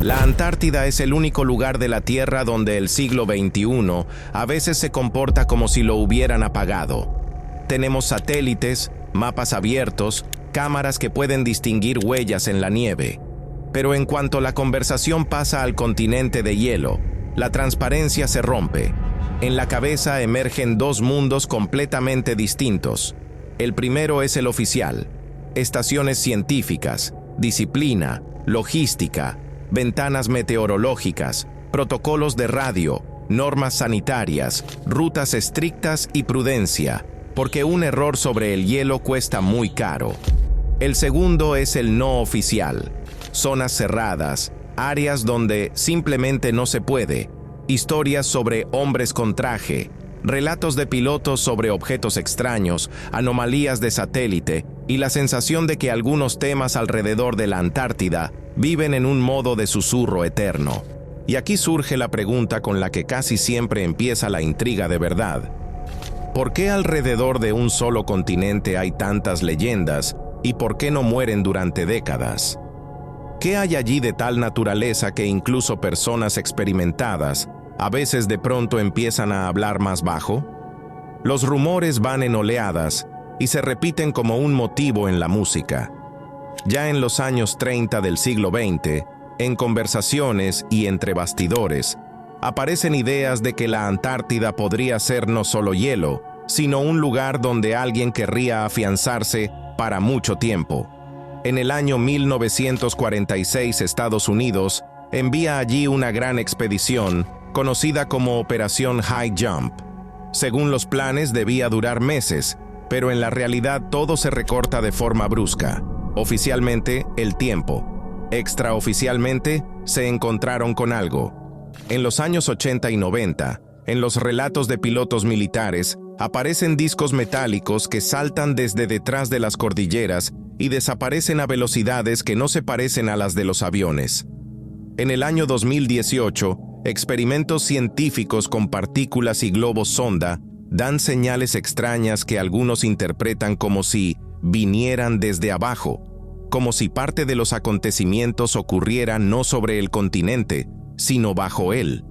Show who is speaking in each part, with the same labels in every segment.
Speaker 1: La Antártida es el único lugar de la Tierra donde el siglo XXI a veces se comporta como si lo hubieran apagado. Tenemos satélites, mapas abiertos, cámaras que pueden distinguir huellas en la nieve. Pero en cuanto la conversación pasa al continente de hielo, la transparencia se rompe. En la cabeza emergen dos mundos completamente distintos. El primero es el oficial: estaciones científicas, disciplina, logística, ventanas meteorológicas, protocolos de radio, normas sanitarias, rutas estrictas y prudencia, porque un error sobre el hielo cuesta muy caro. El segundo es el no oficial: zonas cerradas, áreas donde simplemente no se puede, historias sobre hombres con traje, relatos de pilotos sobre objetos extraños, anomalías de satélite y la sensación de que algunos temas alrededor de la Antártida viven en un modo de susurro eterno. Y aquí surge la pregunta con la que casi siempre empieza la intriga de verdad. ¿Por qué alrededor de un solo continente hay tantas leyendas y por qué no mueren durante décadas? ¿Qué hay allí de tal naturaleza que incluso personas experimentadas a veces de pronto empiezan a hablar más bajo? Los rumores van en oleadas y se repiten como un motivo en la música. Ya en los años 30 del siglo XX, en conversaciones y entre bastidores, aparecen ideas de que la Antártida podría ser no solo hielo, sino un lugar donde alguien querría afianzarse para mucho tiempo. En el año 1946, Estados Unidos envía allí una gran expedición conocida como Operación High Jump. Según los planes debía durar meses, pero en la realidad todo se recorta de forma brusca. Oficialmente, el tiempo. Extraoficialmente, se encontraron con algo. En los años 80 y 90, en los relatos de pilotos militares, aparecen discos metálicos que saltan desde detrás de las cordilleras y desaparecen a velocidades que no se parecen a las de los aviones. En el año 2018, experimentos científicos con partículas y globos sonda dan señales extrañas que algunos interpretan como si vinieran desde abajo, como si parte de los acontecimientos ocurriera no sobre el continente, sino bajo él.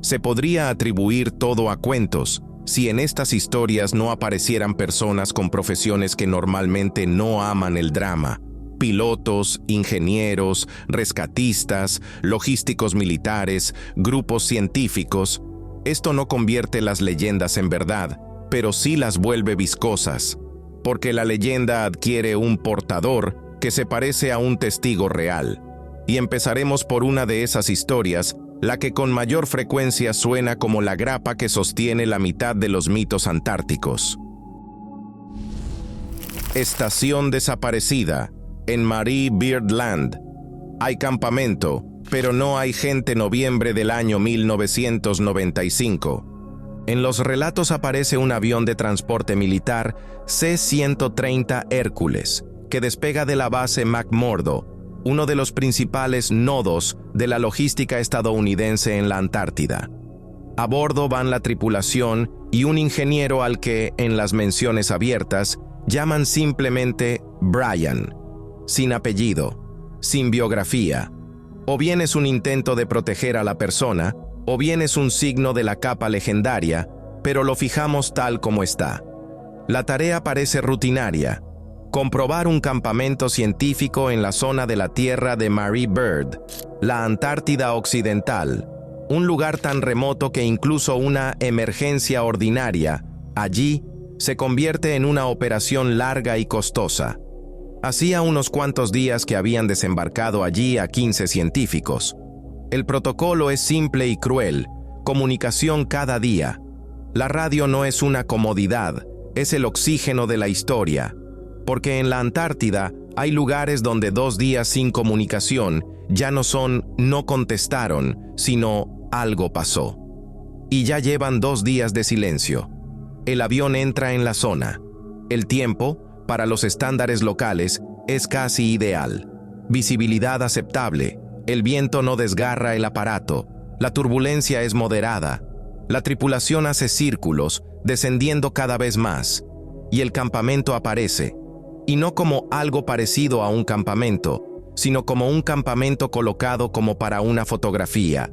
Speaker 1: Se podría atribuir todo a cuentos si en estas historias no aparecieran personas con profesiones que normalmente no aman el drama: pilotos, ingenieros, rescatistas, logísticos militares, grupos científicos. Esto no convierte las leyendas en verdad, pero sí las vuelve viscosas, porque la leyenda adquiere un portador que se parece a un testigo real. Y empezaremos por una de esas historias, la que con mayor frecuencia suena como la grapa que sostiene la mitad de los mitos antárticos. Estación desaparecida. En Marie Byrd Land. Hay campamento, pero no hay gente. Noviembre del año 1995. En los relatos aparece un avión de transporte militar C-130 Hércules, que despega de la base McMurdo, uno de los principales nodos de la logística estadounidense en la Antártida. A bordo van la tripulación y un ingeniero al que, en las menciones abiertas, llaman simplemente Brian, sin apellido, sin biografía. O bien es un intento de proteger a la persona, o bien es un signo de la capa legendaria, pero lo fijamos tal como está. La tarea parece rutinaria: comprobar un campamento científico en la zona de la Tierra de Marie Byrd, la Antártida Occidental, un lugar tan remoto que incluso una emergencia ordinaria allí se convierte en una operación larga y costosa. Hacía unos cuantos días que habían desembarcado allí a 15 científicos. El protocolo es simple y cruel: comunicación cada día. La radio no es una comodidad, es el oxígeno de la historia. Porque en la Antártida hay lugares donde 2 días sin comunicación ya no son "no contestaron", sino "algo pasó". Y ya llevan 2 días de silencio. El avión entra en la zona. El tiempo, para los estándares locales, es casi ideal. Visibilidad aceptable. El viento no desgarra el aparato. La turbulencia es moderada. La tripulación hace círculos, descendiendo cada vez más. Y el campamento aparece. Y no como algo parecido a un campamento, sino como un campamento colocado como para una fotografía.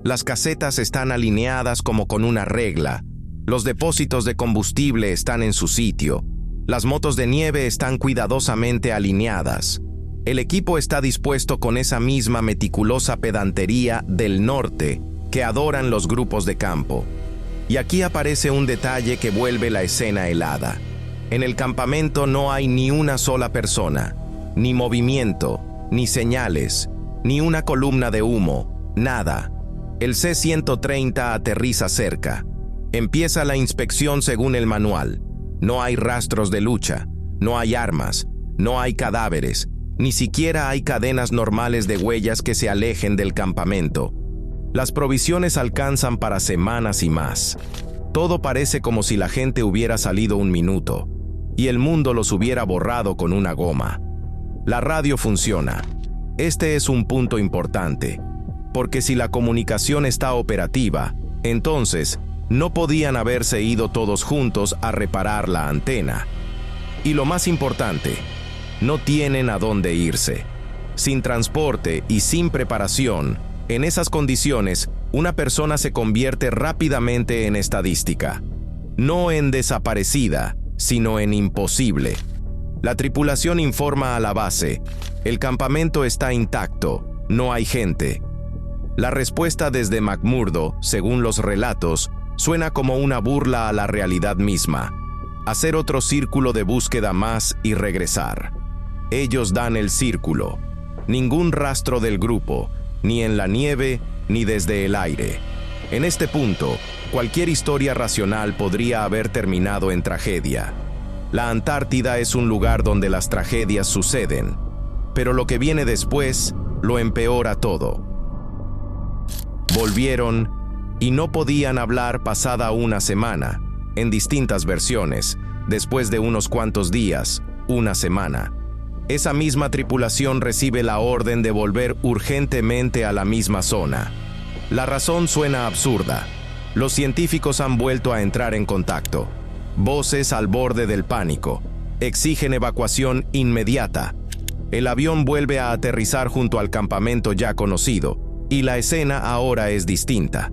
Speaker 1: Las casetas están alineadas como con una regla. Los depósitos de combustible están en su sitio. Las motos de nieve están cuidadosamente alineadas. El equipo está dispuesto con esa misma meticulosa pedantería del norte que adoran los grupos de campo. Y aquí aparece un detalle que vuelve la escena helada. En el campamento no hay ni una sola persona, ni movimiento, ni señales, ni una columna de humo, nada. El C-130 aterriza cerca. Empieza la inspección según el manual. No hay rastros de lucha, no hay armas, no hay cadáveres, ni siquiera hay cadenas normales de huellas que se alejen del campamento. Las provisiones alcanzan para semanas y más. Todo parece como si la gente hubiera salido un minuto, y el mundo los hubiera borrado con una goma. La radio funciona. Este es un punto importante, porque si la comunicación está operativa, entonces no podían haberse ido todos juntos a reparar la antena. Y lo más importante, no tienen a dónde irse. Sin transporte y sin preparación, en esas condiciones, una persona se convierte rápidamente en estadística. No en desaparecida, sino en imposible. La tripulación informa a la base: el campamento está intacto, no hay gente. La respuesta desde McMurdo, según los relatos, suena como una burla a la realidad misma. Hacer otro círculo de búsqueda más y regresar. Ellos dan el círculo. Ningún rastro del grupo, ni en la nieve, ni desde el aire. En este punto, cualquier historia racional podría haber terminado en tragedia. La Antártida es un lugar donde las tragedias suceden, pero lo que viene después lo empeora todo. Volvieron y no podían hablar pasada una semana, en distintas versiones, después de unos cuantos días, una semana. Esa misma tripulación recibe la orden de volver urgentemente a la misma zona. La razón suena absurda. Los científicos han vuelto a entrar en contacto. Voces al borde del pánico. Exigen evacuación inmediata. El avión vuelve a aterrizar junto al campamento ya conocido, y la escena ahora es distinta.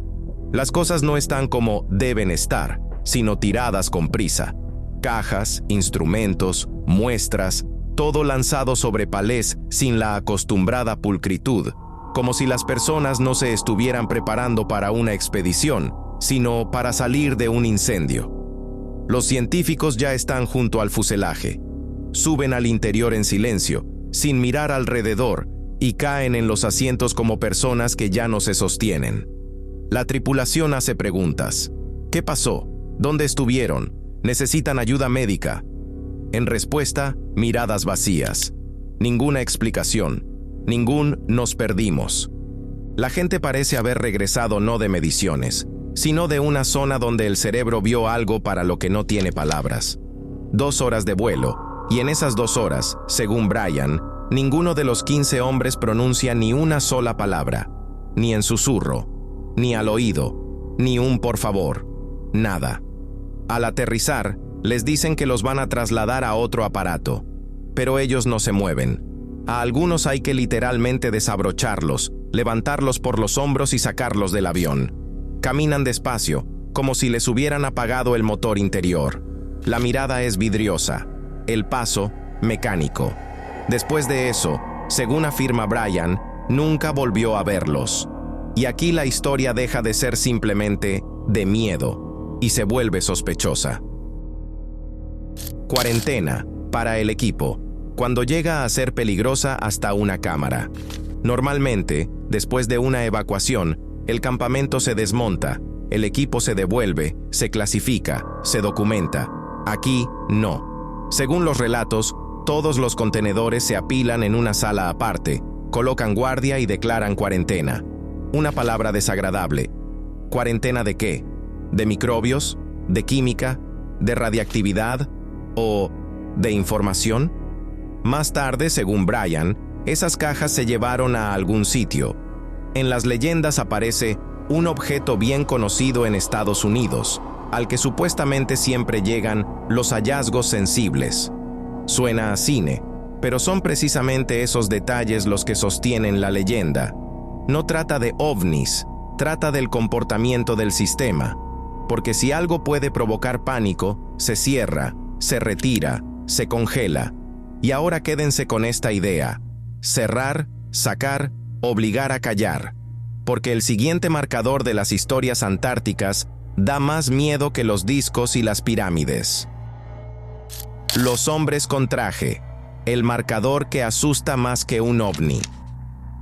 Speaker 1: Las cosas no están como deben estar, sino tiradas con prisa. Cajas, instrumentos, muestras, todo lanzado sobre palés sin la acostumbrada pulcritud, como si las personas no se estuvieran preparando para una expedición, sino para salir de un incendio. Los científicos ya están junto al fuselaje. Suben al interior en silencio, sin mirar alrededor, y caen en los asientos como personas que ya no se sostienen. La tripulación hace preguntas. ¿Qué pasó? ¿Dónde estuvieron? ¿Necesitan ayuda médica? En respuesta, miradas vacías. Ninguna explicación. Ningún "nos perdimos". La gente parece haber regresado no de mediciones, sino de una zona donde el cerebro vio algo para lo que no tiene palabras. 2 horas de vuelo, y en esas 2 horas, según Brian, ninguno de los 15 hombres pronuncia ni una sola palabra, ni en susurro, ni al oído, ni un por favor, nada. Al aterrizar, les dicen que los van a trasladar a otro aparato, pero ellos no se mueven. A algunos hay que literalmente desabrocharlos, levantarlos por los hombros y sacarlos del avión. Caminan despacio, como si les hubieran apagado el motor interior. La mirada es vidriosa, el paso mecánico. Después de eso, según afirma Brian, nunca volvió a verlos. Y aquí la historia deja de ser simplemente de miedo y se vuelve sospechosa. Cuarentena para el equipo, cuando llega a ser peligrosa hasta una cámara. Normalmente, después de una evacuación, el campamento se desmonta, el equipo se devuelve, se clasifica, se documenta. Aquí, no. Según los relatos, todos los contenedores se apilan en una sala aparte, colocan guardia y declaran cuarentena. Una palabra desagradable. ¿Cuarentena de qué? ¿De microbios? ¿De química? ¿De radiactividad? ¿O de información? Más tarde, según Brian, esas cajas se llevaron a algún sitio. En las leyendas aparece un objeto bien conocido en Estados Unidos, al que supuestamente siempre llegan los hallazgos sensibles. Suena a cine, Pero son precisamente esos detalles los que sostienen la leyenda. No trata de ovnis, trata del comportamiento del sistema. Porque si algo puede provocar pánico, se cierra, se retira, se congela. Y ahora quédense con esta idea: cerrar, sacar, obligar a callar. Porque el siguiente marcador de las historias antárticas da más miedo que los discos y las pirámides. Los hombres con traje, el marcador que asusta más que un ovni.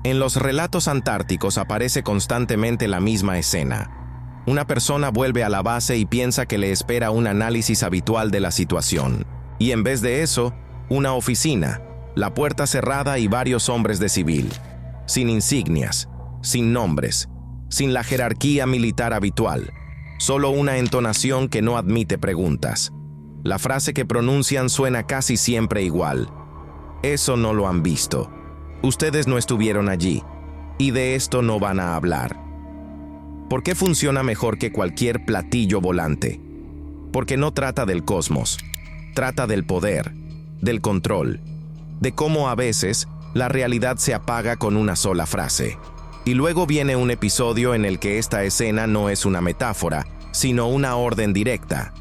Speaker 1: En los relatos antárticos aparece constantemente la misma escena. Una persona vuelve a la base y piensa que le espera un análisis habitual de la situación. Y en vez de eso, una oficina, la puerta cerrada y varios hombres de civil, sin insignias, sin nombres, sin la jerarquía militar habitual, solo una entonación que no admite preguntas. La frase que pronuncian suena casi siempre igual: eso no lo han visto. Ustedes no estuvieron allí, y de esto no van a hablar. ¿Por qué funciona mejor que cualquier platillo volante? Porque no trata del cosmos, trata del poder, del control, de cómo a veces la realidad se apaga con una sola frase. Y luego viene un episodio en el que esta escena no es una metáfora, sino una orden directa.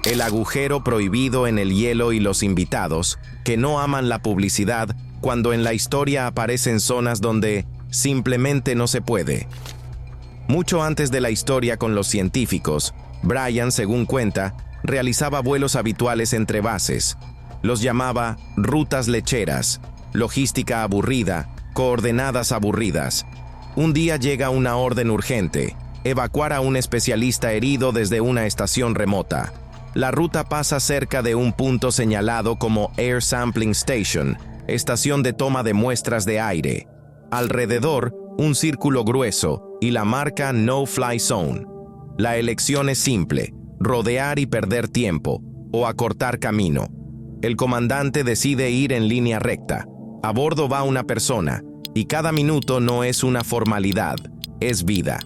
Speaker 1: El agujero prohibido en el hielo y los invitados, que no aman la publicidad cuando en la historia aparecen zonas donde simplemente no se puede. Mucho antes de la historia con los científicos, Brian, según cuenta, realizaba vuelos habituales entre bases. Los llamaba rutas lecheras, logística aburrida, coordenadas aburridas. Un día llega una orden urgente: evacuar a un especialista herido desde una estación remota. La ruta pasa cerca de un punto señalado como Air Sampling Station, estación de toma de muestras de aire. Alrededor, un círculo grueso y la marca No Fly Zone. La elección es simple: rodear y perder tiempo, o acortar camino. El comandante decide ir en línea recta. A bordo va una persona, y cada minuto no es una formalidad, es vida.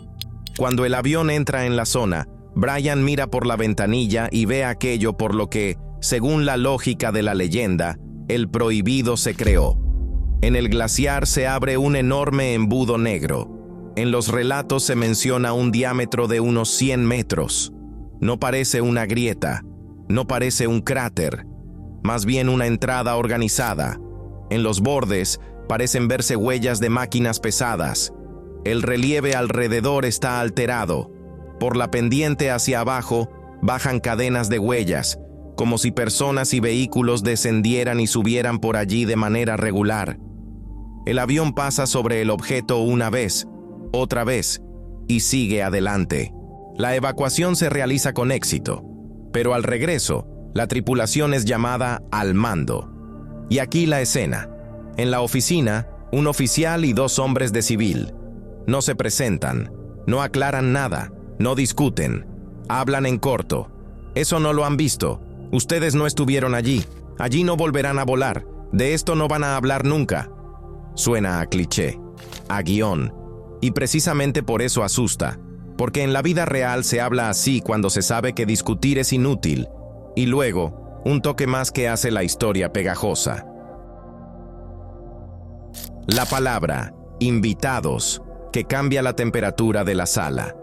Speaker 1: Cuando el avión entra en la zona, Brian mira por la ventanilla y ve aquello por lo que, según la lógica de la leyenda, el prohibido se creó. En el glaciar se abre un enorme embudo negro. En los relatos se menciona un diámetro de unos 100 metros. No parece una grieta, no parece un cráter, más bien una entrada organizada. En los bordes parecen verse huellas de máquinas pesadas. El relieve alrededor está alterado. Por la pendiente hacia abajo bajan cadenas de huellas, como si personas y vehículos descendieran y subieran por allí de manera regular. El avión pasa sobre el objeto una vez, otra vez, y sigue adelante. La evacuación se realiza con éxito, pero al regreso, la tripulación es llamada al mando. Y aquí la escena. En la oficina, un oficial y 2 hombres de civil. No se presentan, no aclaran nada, no discuten, hablan en corto. Eso no lo han visto. Ustedes no estuvieron allí. Allí no volverán a volar. De esto no van a hablar nunca. Suena a cliché, a guión, y precisamente por eso asusta. Porque en la vida real se habla así cuando se sabe que discutir es inútil. Y luego, un toque más que hace la historia pegajosa. La palabra invitados, que cambia la temperatura de la sala.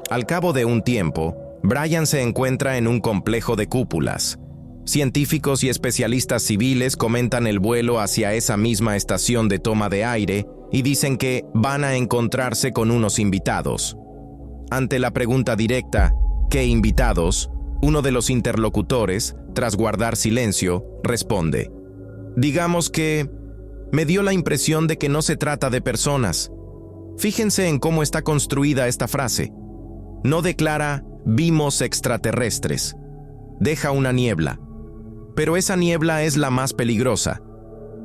Speaker 1: Al cabo de un tiempo, Brian se encuentra en un complejo de cúpulas. Científicos y especialistas civiles comentan el vuelo hacia esa misma estación de toma de aire y dicen que van a encontrarse con unos invitados. Ante la pregunta directa, ¿qué invitados?, uno de los interlocutores, tras guardar silencio, responde: digamos que me dio la impresión de que no se trata de personas. Fíjense en cómo está construida esta frase. No declara «vimos extraterrestres». Deja una niebla. Pero esa niebla es la más peligrosa.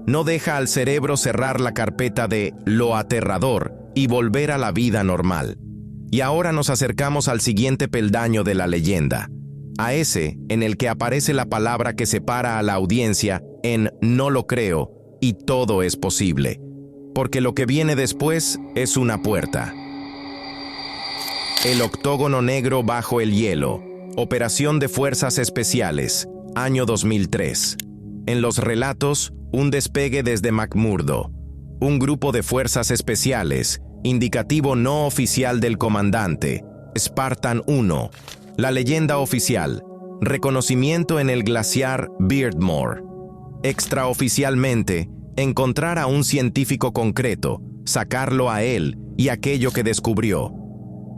Speaker 1: No deja al cerebro cerrar la carpeta de lo aterrador y volver a la vida normal. Y ahora nos acercamos al siguiente peldaño de la leyenda, a ese en el que aparece la palabra que separa a la audiencia en «no lo creo» y «todo es posible», porque lo que viene después es una puerta. El octógono negro bajo el hielo. Operación de Fuerzas Especiales, año 2003. En los relatos, un despegue desde McMurdo, un grupo de fuerzas especiales, indicativo no oficial del comandante, Spartan 1, la leyenda oficial, reconocimiento en el glaciar Beardmore. Extraoficialmente, encontrar a un científico concreto, sacarlo a él y aquello que descubrió.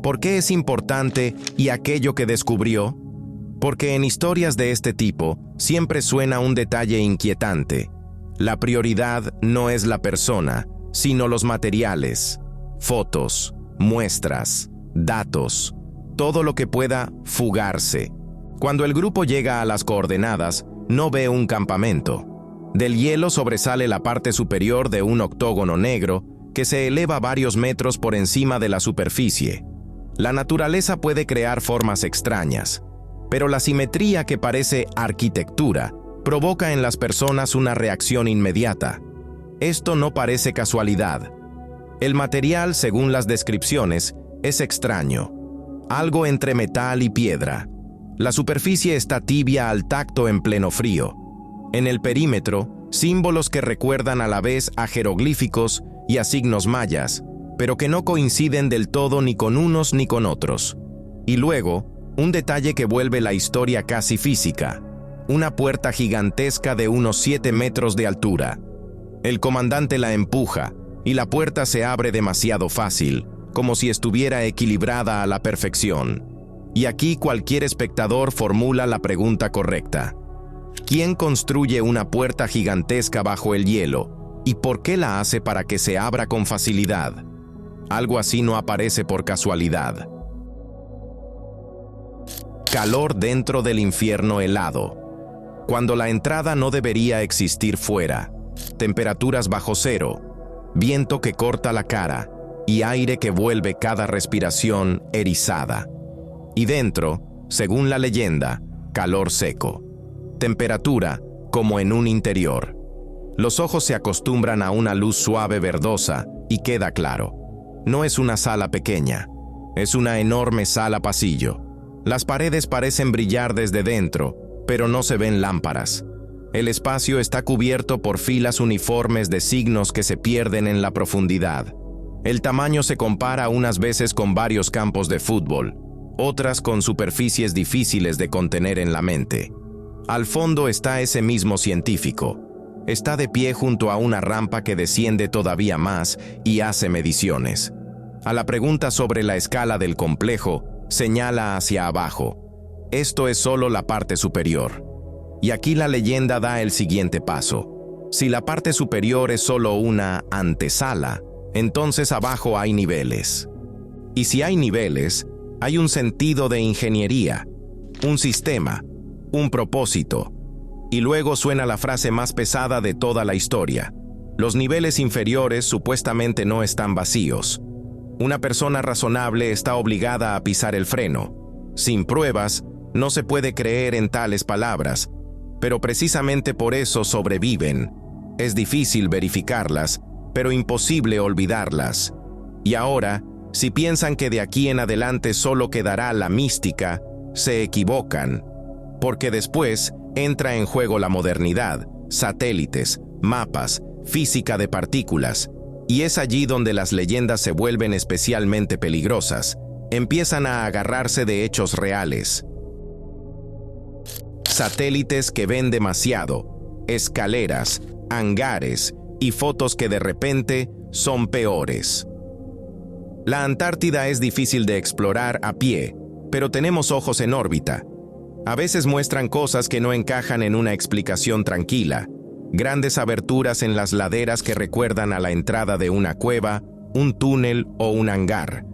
Speaker 1: ¿Por qué es importante y aquello que descubrió? Porque en historias de este tipo siempre suena un detalle inquietante. La prioridad no es la persona, sino los materiales, fotos, muestras, datos, todo lo que pueda fugarse. Cuando el grupo llega a las coordenadas, no ve un campamento. Del hielo sobresale la parte superior de un octógono negro que se eleva varios metros por encima de la superficie. La naturaleza puede crear formas extrañas, pero la simetría que parece arquitectura provoca en las personas una reacción inmediata. Esto no parece casualidad. El material, según las descripciones, es extraño. Algo entre metal y piedra. La superficie está tibia al tacto en pleno frío. En el perímetro, símbolos que recuerdan a la vez a jeroglíficos y a signos mayas, pero que no coinciden del todo ni con unos ni con otros. Y luego, un detalle que vuelve la historia casi física: una puerta gigantesca de unos 7 metros de altura. El comandante la empuja, y la puerta se abre demasiado fácil, como si estuviera equilibrada a la perfección. Y aquí cualquier espectador formula la pregunta correcta. ¿Quién construye una puerta gigantesca bajo el hielo? ¿Y por qué la hace para que se abra con facilidad? Algo así no aparece por casualidad. Calor dentro del infierno helado. Cuando la entrada no debería existir fuera. Temperaturas bajo cero, viento que corta la cara y aire que vuelve cada respiración erizada. Y dentro, según la leyenda, calor seco. Temperatura como en un interior. Los ojos se acostumbran a una luz suave verdosa y queda claro. No es una sala pequeña, es una enorme sala pasillo. Las paredes parecen brillar desde dentro, pero no se ven lámparas. El espacio está cubierto por filas uniformes de signos que se pierden en la profundidad. El tamaño se compara unas veces con varios campos de fútbol, otras con superficies difíciles de contener en la mente. Al fondo está ese mismo científico. Está de pie junto a una rampa que desciende todavía más y hace mediciones. A la pregunta sobre la escala del complejo, señala hacia abajo. Esto es solo la parte superior. Y aquí la leyenda da el siguiente paso. Si la parte superior es solo una antesala, entonces abajo hay niveles. Y si hay niveles, hay un sentido de ingeniería, un sistema, un propósito. Y luego suena la frase más pesada de toda la historia. Los niveles inferiores supuestamente no están vacíos. Una persona razonable está obligada a pisar el freno. Sin pruebas, no se puede creer en tales palabras, pero precisamente por eso sobreviven. Es difícil verificarlas, pero imposible olvidarlas. Y ahora, si piensan que de aquí en adelante solo quedará la mística, se equivocan, porque después entra en juego la modernidad, satélites, mapas, física de partículas, y es allí donde las leyendas se vuelven especialmente peligrosas. Empiezan a agarrarse de hechos reales. Satélites que ven demasiado, escaleras, hangares y fotos que de repente son peores. La Antártida es difícil de explorar a pie, pero tenemos ojos en órbita. A veces muestran cosas que no encajan en una explicación tranquila. Grandes aberturas en las laderas que recuerdan a la entrada de una cueva, un túnel o un hangar.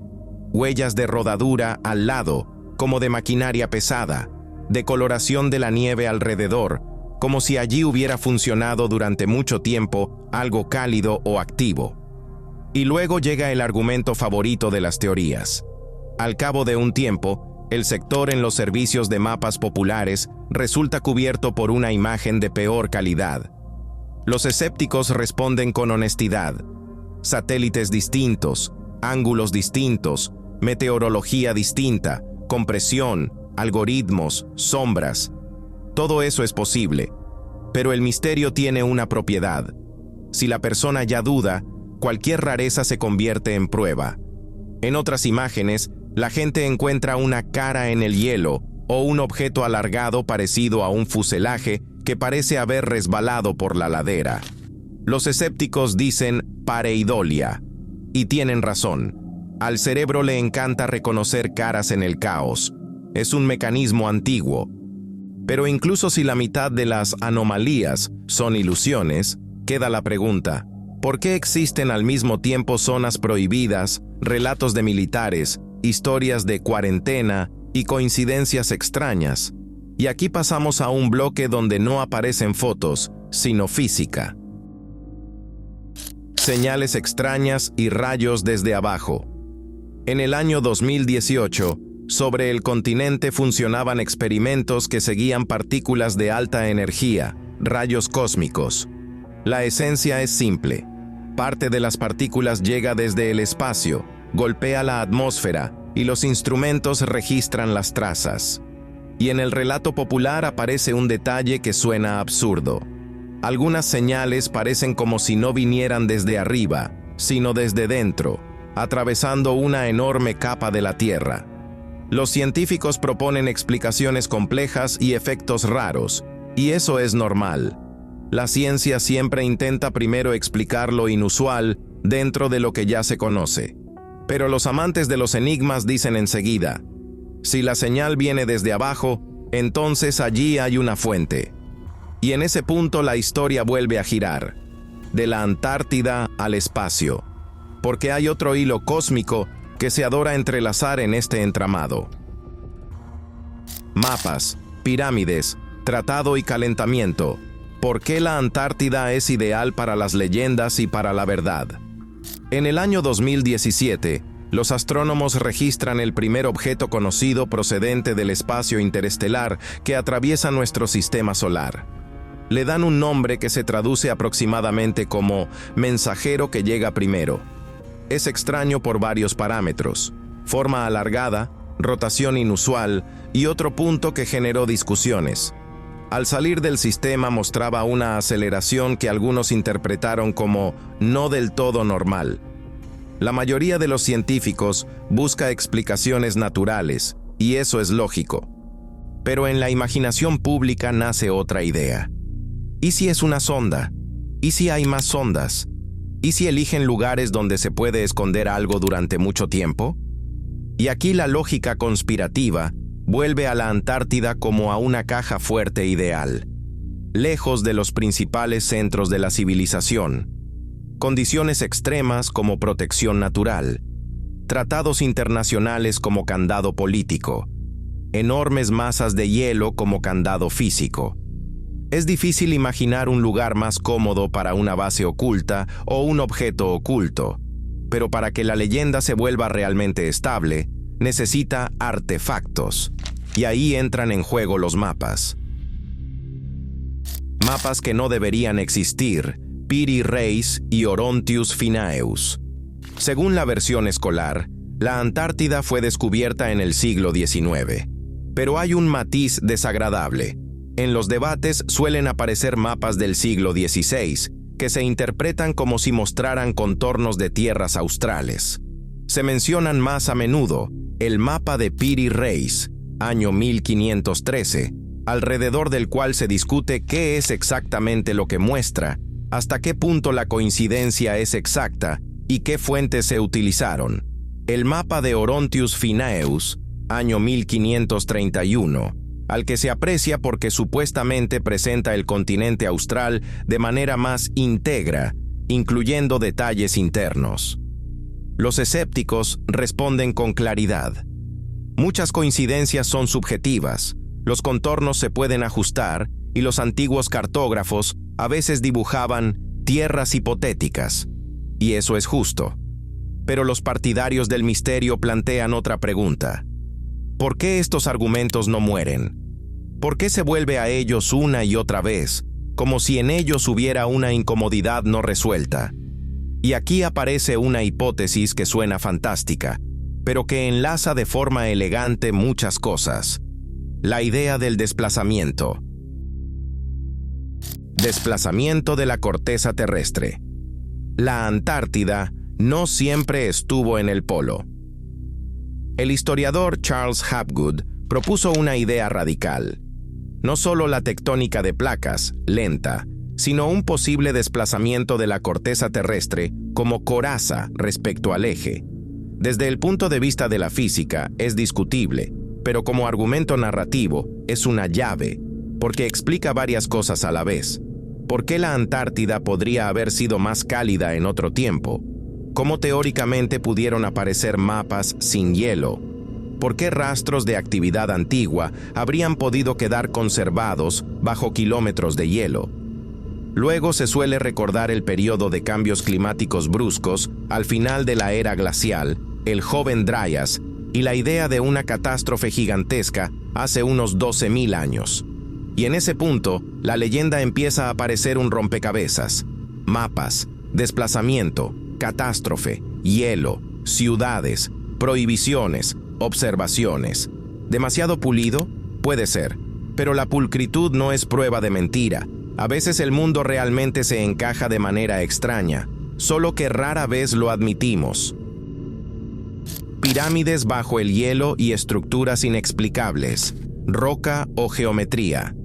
Speaker 1: Huellas de rodadura al lado, como de maquinaria pesada. Decoloración de la nieve alrededor, como si allí hubiera funcionado durante mucho tiempo algo cálido o activo. Y luego llega el argumento favorito de las teorías. Al cabo de un tiempo, el sector en los servicios de mapas populares resulta cubierto por una imagen de peor calidad. Los escépticos responden con honestidad. Satélites distintos, ángulos distintos, meteorología distinta, compresión, algoritmos, sombras. Todo eso es posible. Pero el misterio tiene una propiedad. Si la persona ya duda, cualquier rareza se convierte en prueba. En otras imágenes, la gente encuentra una cara en el hielo o un objeto alargado parecido a un fuselaje que parece haber resbalado por la ladera. Los escépticos dicen pareidolia, y tienen razón. Al cerebro le encanta reconocer caras en el caos. Es un mecanismo antiguo. Pero incluso si la mitad de las anomalías son ilusiones, queda la pregunta: ¿por qué existen al mismo tiempo zonas prohibidas, relatos de militares, historias de cuarentena y coincidencias extrañas? Y aquí pasamos a un bloque donde no aparecen fotos, sino física. Señales extrañas y rayos desde abajo. En el año 2018, sobre el continente funcionaban experimentos que seguían partículas de alta energía, rayos cósmicos. La esencia es simple. Parte de las partículas llega desde el espacio, golpea la atmósfera y los instrumentos registran las trazas. Y en el relato popular aparece un detalle que suena absurdo. Algunas señales parecen como si no vinieran desde arriba, sino desde dentro, atravesando una enorme capa de la Tierra. Los científicos proponen explicaciones complejas y efectos raros, y eso es normal. La ciencia siempre intenta primero explicar lo inusual dentro de lo que ya se conoce. Pero los amantes de los enigmas dicen enseguida: si la señal viene desde abajo, entonces allí hay una fuente. Y en ese punto la historia vuelve a girar, de la Antártida al espacio, porque hay otro hilo cósmico que se adora entrelazar en este entramado. Mapas, pirámides, tratado y calentamiento. ¿Por qué la Antártida es ideal para las leyendas y para la verdad? En el año 2017, los astrónomos registran el primer objeto conocido procedente del espacio interestelar que atraviesa nuestro sistema solar. Le dan un nombre que se traduce aproximadamente como mensajero que llega primero. Es extraño por varios parámetros: forma alargada, rotación inusual y otro punto que generó discusiones. Al salir del sistema mostraba una aceleración que algunos interpretaron como no del todo normal. La mayoría de los científicos busca explicaciones naturales, y eso es lógico. Pero en la imaginación pública nace otra idea. ¿Y si es una sonda? ¿Y si hay más sondas? ¿Y si eligen lugares donde se puede esconder algo durante mucho tiempo? Y aquí la lógica conspirativa vuelve a la Antártida como a una caja fuerte ideal, lejos de los principales centros de la civilización. Condiciones extremas como protección natural, tratados internacionales como candado político, enormes masas de hielo como candado físico. Es difícil imaginar un lugar más cómodo para una base oculta o un objeto oculto, pero para que la leyenda se vuelva realmente estable, necesita artefactos, y ahí entran en juego los mapas. Mapas que no deberían existir: Piri Reis y Orontius Finaeus. Según la versión escolar, la Antártida fue descubierta en el siglo XIX. Pero hay un matiz desagradable. En los debates suelen aparecer mapas del siglo XVI, que se interpretan como si mostraran contornos de tierras australes. Se mencionan más a menudo el mapa de Piri Reis, año 1513, alrededor del cual se discute qué es exactamente lo que muestra, hasta qué punto la coincidencia es exacta y qué fuentes se utilizaron. El mapa de Orontius Finaeus, año 1531, al que se aprecia porque supuestamente presenta el continente austral de manera más íntegra, incluyendo detalles internos. Los escépticos responden con claridad: muchas coincidencias son subjetivas, los contornos se pueden ajustar y los antiguos cartógrafos a veces dibujaban tierras hipotéticas, y eso es justo. Pero los partidarios del misterio plantean otra pregunta: ¿por qué estos argumentos no mueren? ¿Por qué se vuelve a ellos una y otra vez, como si en ellos hubiera una incomodidad no resuelta? Y aquí aparece una hipótesis que suena fantástica, pero que enlaza de forma elegante muchas cosas: la idea del desplazamiento. Desplazamiento de la corteza terrestre. La Antártida no siempre estuvo en el polo. El historiador Charles Hapgood propuso una idea radical. No solo la tectónica de placas, lenta, sino un posible desplazamiento de la corteza terrestre como coraza respecto al eje. Desde el punto de vista de la física es discutible, pero como argumento narrativo es una llave, porque explica varias cosas a la vez. ¿Por qué la Antártida podría haber sido más cálida en otro tiempo? ¿Cómo teóricamente pudieron aparecer mapas sin hielo? ¿Por qué rastros de actividad antigua habrían podido quedar conservados bajo kilómetros de hielo? Luego se suele recordar el periodo de cambios climáticos bruscos al final de la era glacial, el joven Dryas, y la idea de una catástrofe gigantesca hace unos 12.000 años. Y en ese punto, la leyenda empieza a aparecer un rompecabezas. Mapas, desplazamiento, catástrofe, hielo, ciudades, prohibiciones, observaciones. ¿Demasiado pulido? Puede ser, pero la pulcritud no es prueba de mentira. A veces el mundo realmente se encaja de manera extraña, solo que rara vez lo admitimos. Pirámides bajo el hielo y estructuras inexplicables, roca o geometría.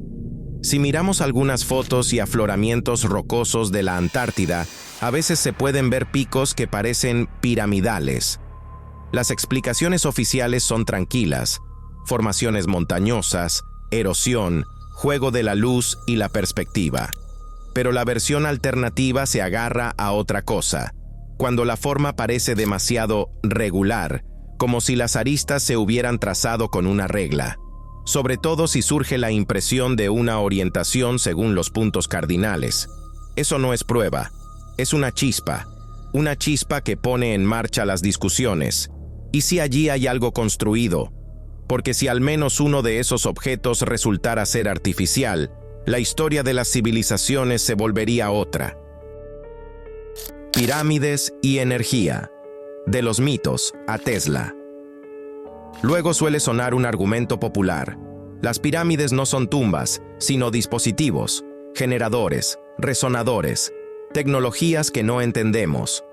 Speaker 1: Si miramos algunas fotos y afloramientos rocosos de la Antártida, a veces se pueden ver picos que parecen piramidales. Las explicaciones oficiales son tranquilas: formaciones montañosas, erosión, juego de la luz y la perspectiva. Pero la versión alternativa se agarra a otra cosa, cuando la forma parece demasiado regular, como si las aristas se hubieran trazado con una regla. Sobre todo si surge la impresión de una orientación según los puntos cardinales. Eso no es prueba, es una chispa que pone en marcha las discusiones. ¿Y si allí hay algo construido? Porque si al menos uno de esos objetos resultara ser artificial, la historia de las civilizaciones se volvería otra. Pirámides y energía. De los mitos a Tesla. Luego suele sonar un argumento popular. Las pirámides no son tumbas, sino dispositivos, generadores, resonadores, tecnologías que no entendemos.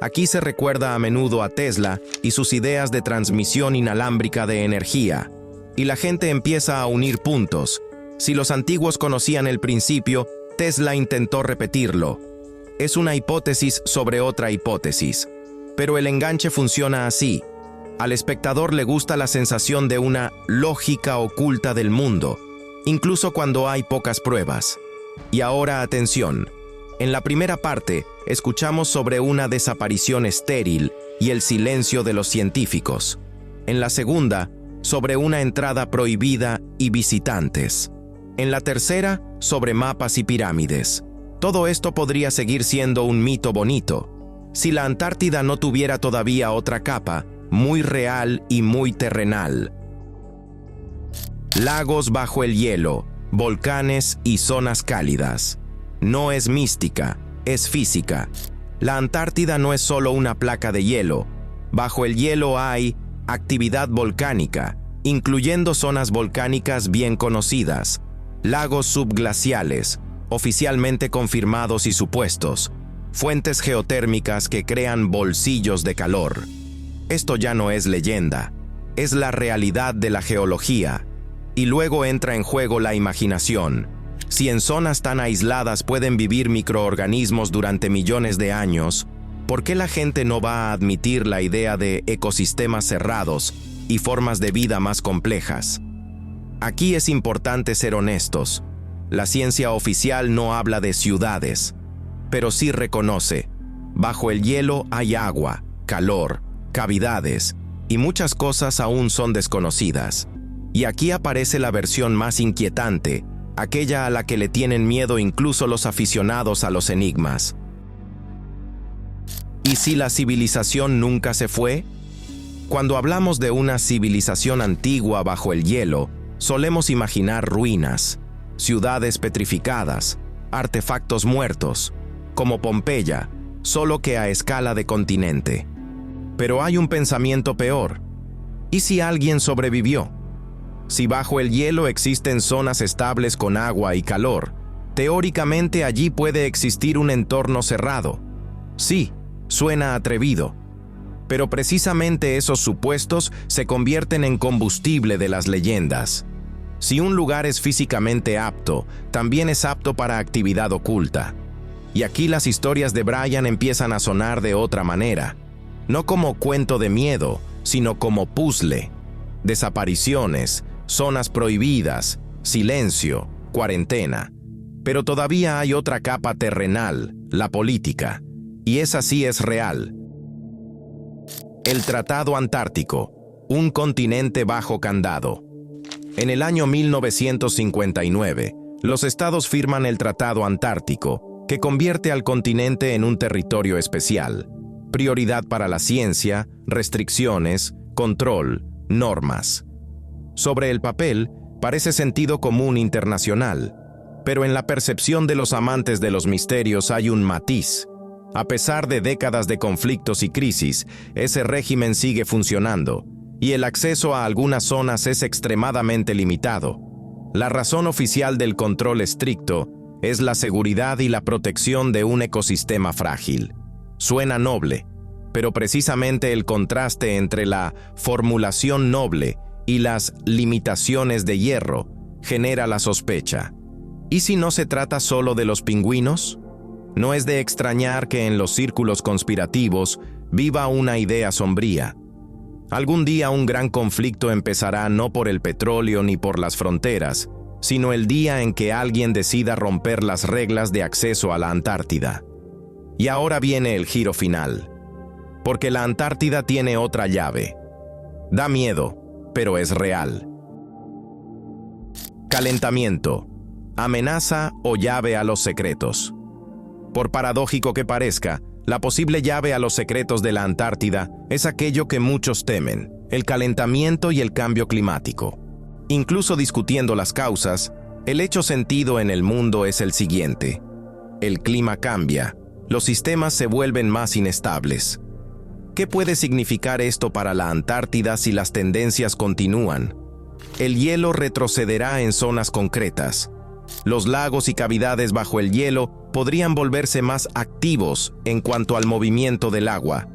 Speaker 1: Aquí se recuerda a menudo a Tesla y sus ideas de transmisión inalámbrica de energía, y la gente empieza a unir puntos. Si los antiguos conocían el principio, Tesla intentó repetirlo. Es una hipótesis sobre otra hipótesis, pero el enganche funciona así. Al espectador le gusta la sensación de una lógica oculta del mundo, incluso cuando hay pocas pruebas. Y ahora atención. En la primera parte, escuchamos sobre una desaparición estéril y el silencio de los científicos. En la segunda, sobre una entrada prohibida y visitantes. En la tercera, sobre mapas y pirámides. Todo esto podría seguir siendo un mito bonito, si la Antártida no tuviera todavía otra capa, muy real y muy terrenal. Lagos bajo el hielo, volcanes y zonas cálidas. No es mística, es física. La Antártida no es solo una placa de hielo. Bajo el hielo hay actividad volcánica, incluyendo zonas volcánicas bien conocidas, lagos subglaciales, oficialmente confirmados y supuestos, fuentes geotérmicas que crean bolsillos de calor. Esto ya no es leyenda, es la realidad de la geología. Y luego entra en juego la imaginación. Si en zonas tan aisladas pueden vivir microorganismos durante millones de años, ¿por qué la gente no va a admitir la idea de ecosistemas cerrados y formas de vida más complejas? Aquí es importante ser honestos. La ciencia oficial no habla de ciudades, pero sí reconoce: bajo el hielo hay agua, calor, cavidades, y muchas cosas aún son desconocidas. Y aquí aparece la versión más inquietante, aquella a la que le tienen miedo incluso los aficionados a los enigmas. ¿Y si la civilización nunca se fue? Cuando hablamos de una civilización antigua bajo el hielo, solemos imaginar ruinas, ciudades petrificadas, artefactos muertos, como Pompeya, solo que a escala de continente. Pero hay un pensamiento peor. ¿Y si alguien sobrevivió? Si bajo el hielo existen zonas estables con agua y calor, Teóricamente allí puede existir un entorno cerrado. Sí, suena atrevido. Pero precisamente esos supuestos se convierten en combustible de las leyendas. Si un lugar es físicamente apto, también es apto para actividad oculta. Y aquí las historias de Brian empiezan a sonar de otra manera. No como cuento de miedo, sino como puzzle. Desapariciones, zonas prohibidas, silencio, cuarentena. Pero todavía hay otra capa terrenal, la política. Y esa sí es real. El Tratado Antártico, un continente bajo candado. En el año 1959, los estados firman el Tratado Antártico, que convierte al continente en un territorio especial. Prioridad para la ciencia, restricciones, control, normas. Sobre el papel, parece sentido común internacional, pero en la percepción de los amantes de los misterios hay un matiz. A pesar de décadas de conflictos y crisis, ese régimen sigue funcionando, y el acceso a algunas zonas es extremadamente limitado. La razón oficial del control estricto es la seguridad y la protección de un ecosistema frágil. Suena noble, pero precisamente el contraste entre la formulación noble y las limitaciones de hierro genera la sospecha. ¿Y si no se trata solo de los pingüinos? No es de extrañar que en los círculos conspirativos viva una idea sombría. Algún día un gran conflicto empezará no por el petróleo ni por las fronteras, sino el día en que alguien decida romper las reglas de acceso a la Antártida. Y ahora viene el giro final, porque la Antártida tiene otra llave. Da miedo, pero es real. Calentamiento, amenaza o llave a los secretos. Por paradójico que parezca, la posible llave a los secretos de la Antártida es aquello que muchos temen, el calentamiento y el cambio climático. Incluso discutiendo las causas, el hecho sentido en el mundo es el siguiente. El clima cambia, los sistemas se vuelven más inestables. ¿Qué puede significar esto para la Antártida si las tendencias continúan? El hielo retrocederá en zonas concretas. Los lagos y cavidades bajo el hielo podrían volverse más activos en cuanto al movimiento del agua.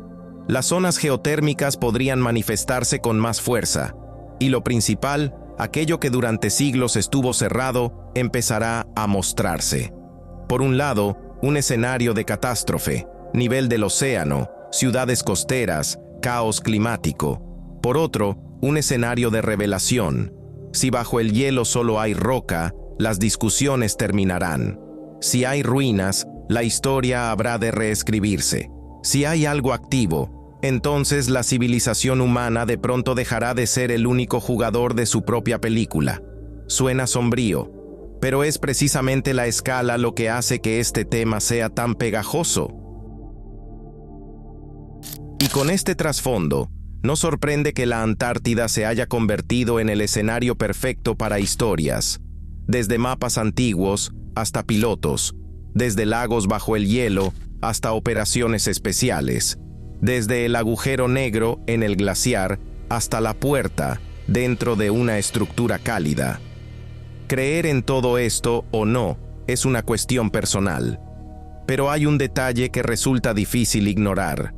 Speaker 1: Las zonas geotérmicas podrían manifestarse con más fuerza. Y lo principal, aquello que durante siglos estuvo cerrado, empezará a mostrarse. Por un lado, un escenario de catástrofe, nivel del océano, ciudades costeras, caos climático. Por otro, un escenario de revelación. Si bajo el hielo solo hay roca, las discusiones terminarán. Si hay ruinas, la historia habrá de reescribirse. Si hay algo activo, entonces la civilización humana de pronto dejará de ser el único jugador de su propia película. Suena sombrío, pero es precisamente la escala lo que hace que este tema sea tan pegajoso. Y con este trasfondo, no sorprende que la Antártida se haya convertido en el escenario perfecto para historias. Desde mapas antiguos hasta pilotos, desde lagos bajo el hielo hasta operaciones especiales, desde el agujero negro en el glaciar hasta la puerta dentro de una estructura cálida. Creer en todo esto o no es una cuestión personal, pero hay un detalle que resulta difícil ignorar.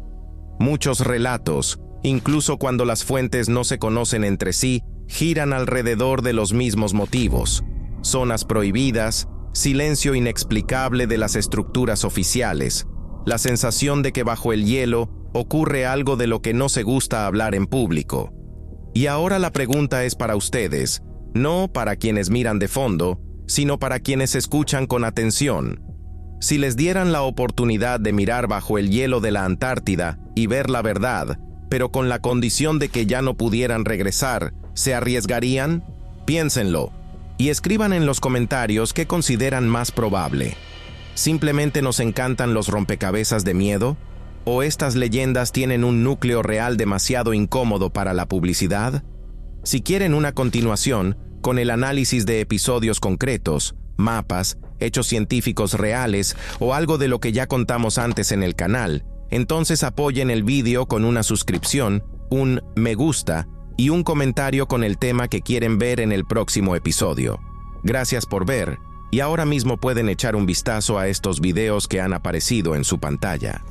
Speaker 1: Muchos relatos, incluso cuando las fuentes no se conocen entre sí, giran alrededor de los mismos motivos. Zonas prohibidas, silencio inexplicable de las estructuras oficiales, la sensación de que bajo el hielo ocurre algo de lo que no se gusta hablar en público. Y ahora la pregunta es para ustedes, no para quienes miran de fondo, sino para quienes escuchan con atención. Si les dieran la oportunidad de mirar bajo el hielo de la Antártida y ver la verdad, pero con la condición de que ya no pudieran regresar, ¿se arriesgarían? Piénsenlo. Y escriban en los comentarios qué consideran más probable. ¿Simplemente nos encantan los rompecabezas de miedo? ¿O estas leyendas tienen un núcleo real demasiado incómodo para la publicidad? Si quieren una continuación, con el análisis de episodios concretos, mapas, hechos científicos reales o algo de lo que ya contamos antes en el canal, entonces apoyen el vídeo con una suscripción, un me gusta y un comentario con el tema que quieren ver en el próximo episodio. Gracias por ver y ahora mismo pueden echar un vistazo a estos videos que han aparecido en su pantalla.